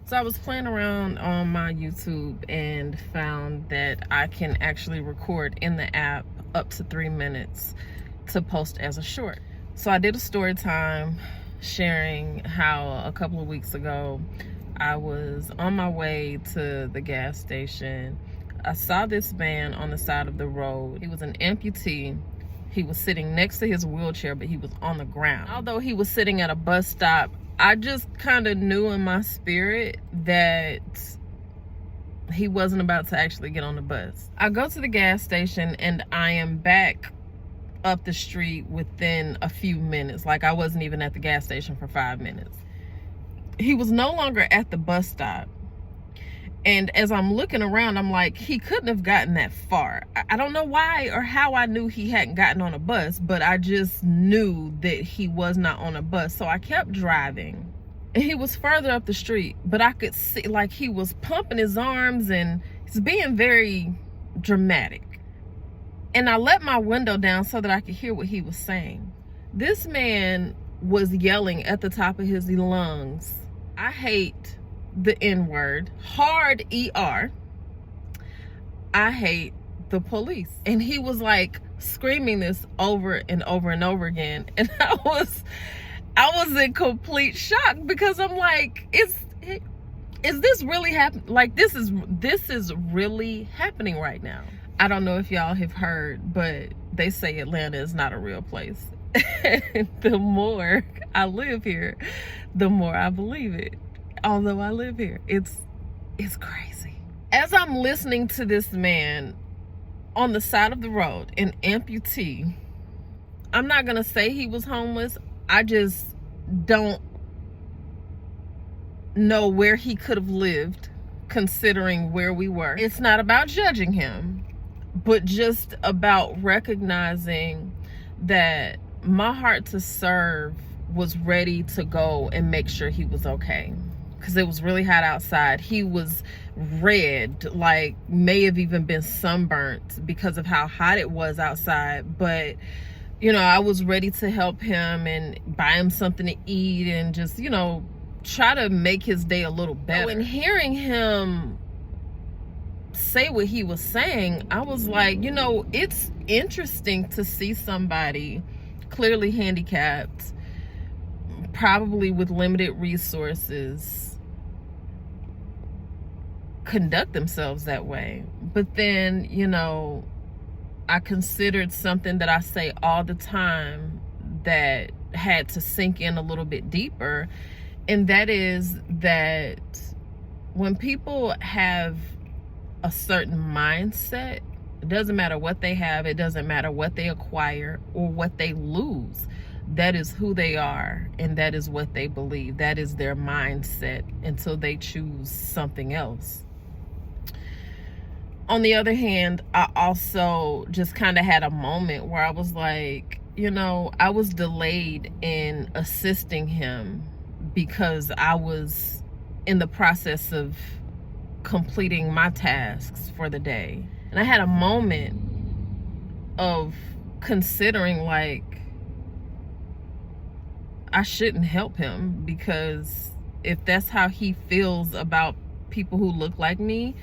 So I was playing around on my YouTube and found that I can actually record in the app up to 3 minutes to post as a short. So I did a story time sharing how a couple of weeks ago I was on my way to the gas station. I saw this man on the side of the road. He was an amputee. He was sitting next to his wheelchair, but he was on the ground. Although he was sitting at a bus stop, I just kind of knew in my spirit that he wasn't about to actually get on the bus. I go to the gas station and I am back up the street within a few minutes. Like, I wasn't even at the gas station for 5 minutes. He was no longer at the bus stop. And as I'm looking around, I'm like, he couldn't have gotten that far. I don't know why or how I knew he hadn't gotten on a bus, but I just knew that he was not on a bus. So I kept driving. And he was further up the street, but I could see, like, he was pumping his arms and he's being very dramatic. And I let my window down so that I could hear what he was saying. This man was yelling at the top of his lungs, "I hate the N-word, hard ER. I hate the police." And he was like screaming this over and over and over again. And I was in complete shock because I'm like, is this really happening? Like, this is really happening right now. I don't know if y'all have heard, but they say Atlanta is not a real place. The more I live here, the more I believe it. Although I live here, it's crazy. As I'm listening to this man on the side of the road, an amputee, I'm not gonna say he was homeless. I just don't know where he could have lived considering where we were. It's not about judging him, but just about recognizing that my heart to serve was ready to go and make sure he was okay. Because it was really hot outside. He was red, like may have even been sunburnt because of how hot it was outside. But, you know, I was ready to help him and buy him something to eat and just, you know, try to make his day a little better. And hearing him say what he was saying, I was like, you know, it's interesting to see somebody clearly handicapped, probably with limited resources, conduct themselves that way. But then, you know, I considered something that I say all the time that had to sink in a little bit deeper, and that is that when people have a certain mindset, it doesn't matter what they have, it doesn't matter what they acquire or what they lose. That is who they are, and that is what they believe. That is their mindset until they choose something else. On the other hand, I also just kind of had a moment where I was like, you know, I was delayed in assisting him because I was in the process of completing my tasks for the day. And I had a moment of considering, like, I shouldn't help him, because if that's how he feels about people who look like me,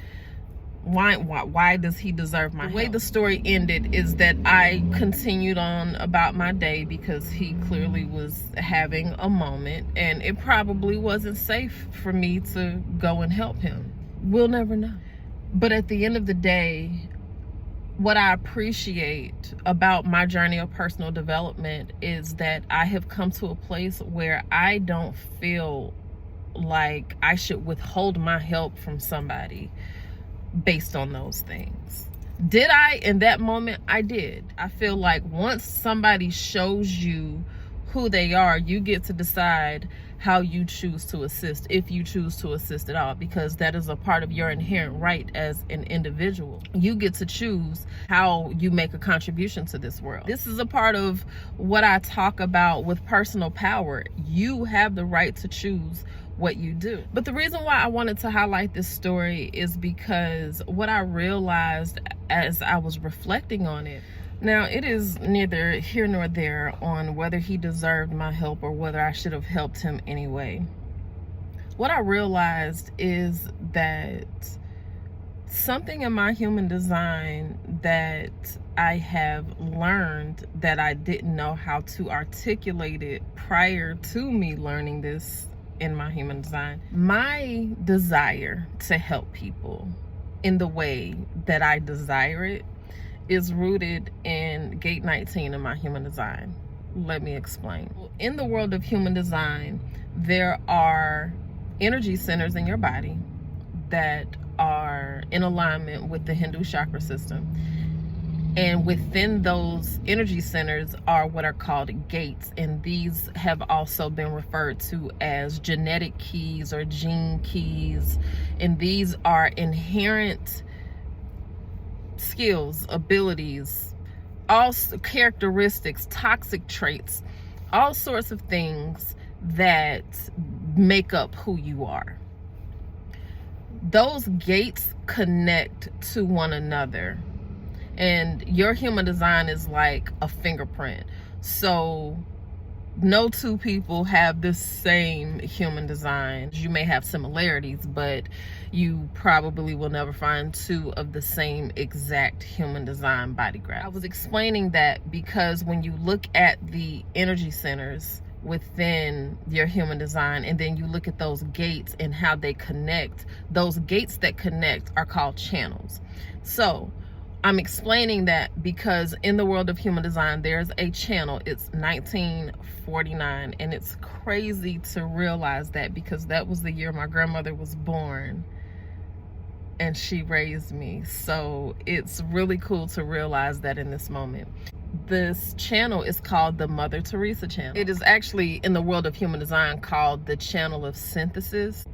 why does he deserve my help? The way the story ended is that I continued on about my day because he clearly was having a moment, and it probably wasn't safe for me to go and help him. We'll never know. But at the end of the day, what I appreciate about my journey of personal development is that I have come to a place where I don't feel like I should withhold my help from somebody based on those things. Did I in that moment? I did. I feel like once somebody shows you who they are, you get to decide how you choose to assist, if you choose to assist at all, because that is a part of your inherent right as an individual. You get to choose how you make a contribution to this world. This is a part of what I talk about with personal power. You have the right to choose what you do. But the reason why I wanted to highlight this story is because what I realized as I was reflecting on it, now it is neither here nor there on whether he deserved my help or whether I should have helped him anyway. what I realized is that something in my human design that I have learned that I didn't know how to articulate it prior to me learning this in my human design. My desire to help people in the way that I desire it is rooted in gate 19 in my human design. Let me explain. In the world of human design, there are energy centers in your body that are in alignment with the Hindu chakra system. And within those energy centers are what are called gates. And these have also been referred to as genetic keys or gene keys. And these are inherent skills, abilities, all characteristics, toxic traits, all sorts of things that make up who you are. Those gates connect to one another, and your human design is like a fingerprint. So no two people have the same human design. You may have similarities, but you probably will never find two of the same exact human design body graph. I was explaining that because when you look at the energy centers within your human design, and then you look at those gates and how they connect, those gates that connect are called channels. So I'm explaining that because in the world of human design, there's a channel. It's 1949, and it's crazy to realize that because that was the year my grandmother was born and she raised me. So it's really cool to realize that in this moment. This channel is called the Mother Teresa channel. It is actually in the world of human design called the channel of synthesis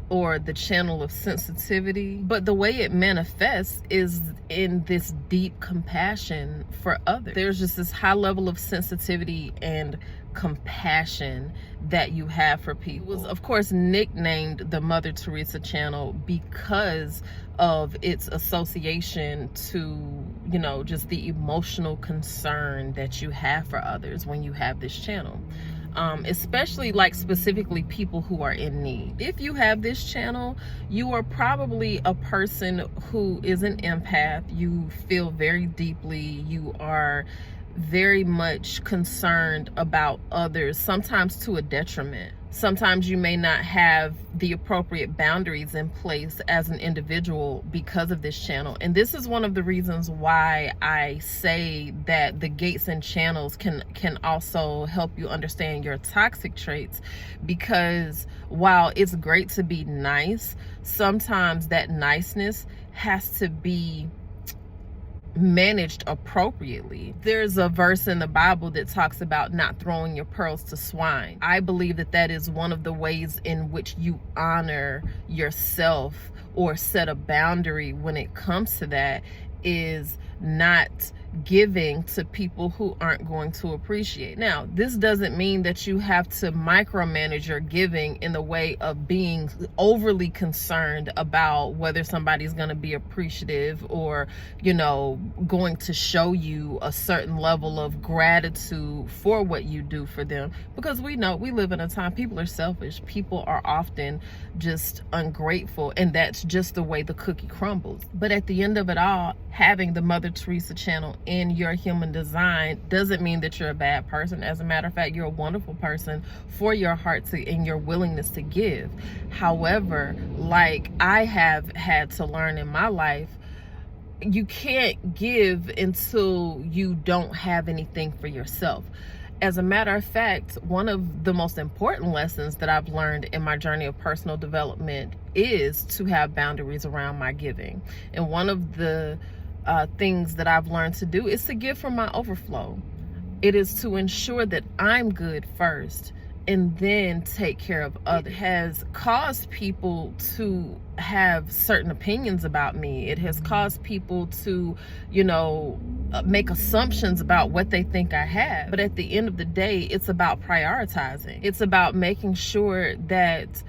or the channel of sensitivity. But the way it manifests is in this deep compassion for others. There's just this high level of sensitivity and compassion that you have for people. It was, of course, nicknamed the Mother Teresa channel because of its association to, you know, just the emotional concern that you have for others when you have this channel. Especially like specifically people who are in need. If you have this channel, you are probably a person who is an empath. You feel very deeply. You are very much concerned about others, sometimes to a detriment. Sometimes you may not have the appropriate boundaries in place as an individual because of this channel. And this is one of the reasons why I say that the gates and channels can also help you understand your toxic traits, because while it's great to be nice, sometimes that niceness has to be managed appropriately. There's a verse in the Bible that talks about not throwing your pearls to swine. I believe that that is one of the ways in which you honor yourself or set a boundary when it comes to that, is not giving to people who aren't going to appreciate. Now, this doesn't mean that you have to micromanage your giving in the way of being overly concerned about whether somebody's going to be appreciative or, you know, going to show you a certain level of gratitude for what you do for them. Because we know we live in a time people are selfish. People are often just ungrateful, and that's just the way the cookie crumbles. But at the end of it all, having the Mother Teresa channel in your human design doesn't mean that you're a bad person. As a matter of fact, you're a wonderful person for your heart and your willingness to give. However, like I have had to learn in my life, you can't give until you don't have anything for yourself. As a matter of fact, one of the most important lessons that I've learned in my journey of personal development is to have boundaries around my giving. And one of the things that I've learned to do is to give from my overflow. It is to ensure that I'm good first and then take care of others. It has caused people to have certain opinions about me. It has caused people to, you know, make assumptions about what they think I have. But at the end of the day, it's about prioritizing. It's about making sure that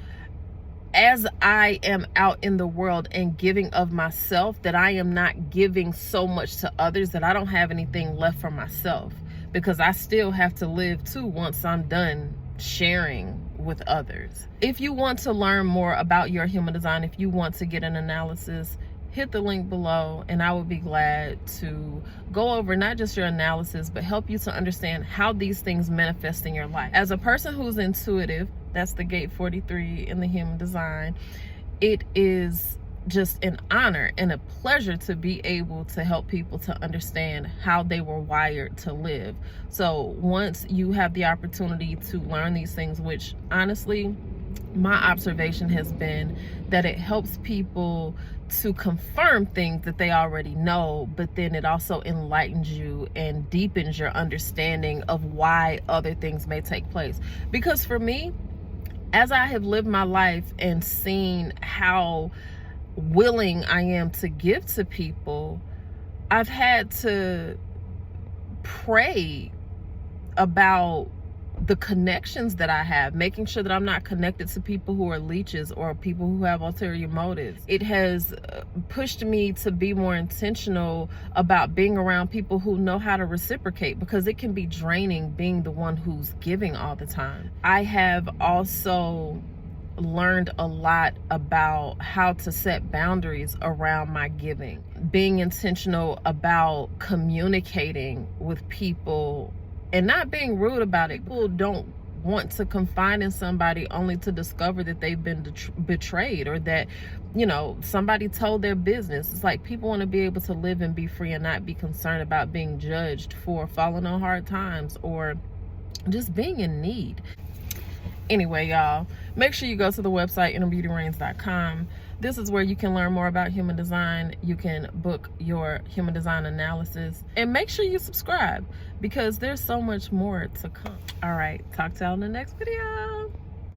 as I am out in the world and giving of myself, that I am not giving so much to others that I don't have anything left for myself, because I still have to live too once I'm done sharing with others. If you want to learn more about your human design, if you want to get an analysis, hit the link below and I would be glad to go over not just your analysis, but help you to understand how these things manifest in your life. As a person who's intuitive, that's the gate 43 in the human design, it is just an honor and a pleasure to be able to help people to understand how they were wired to live. So once you have the opportunity to learn these things, which honestly, my observation has been that it helps people to confirm things that they already know, but then it also enlightens you and deepens your understanding of why other things may take place. Because for me, as I have lived my life and seen how willing I am to give to people, I've had to pray about the connections that I have, making sure that I'm not connected to people who are leeches or people who have ulterior motives. It has pushed me to be more intentional about being around people who know how to reciprocate, because it can be draining being the one who's giving all the time. I have also learned a lot about how to set boundaries around my giving, being intentional about communicating with people and not being rude about it. People don't want to confide in somebody only to discover that they've been betrayed, or that, you know, somebody told their business. It's like people want to be able to live and be free and not be concerned about being judged for falling on hard times or just being in need. Anyway, y'all, make sure you go to the website innerbeautyreigns.com. This is where you can learn more about human design. You can book your human design analysis, and make sure you subscribe because there's so much more to come. All right, talk to y'all in the next video.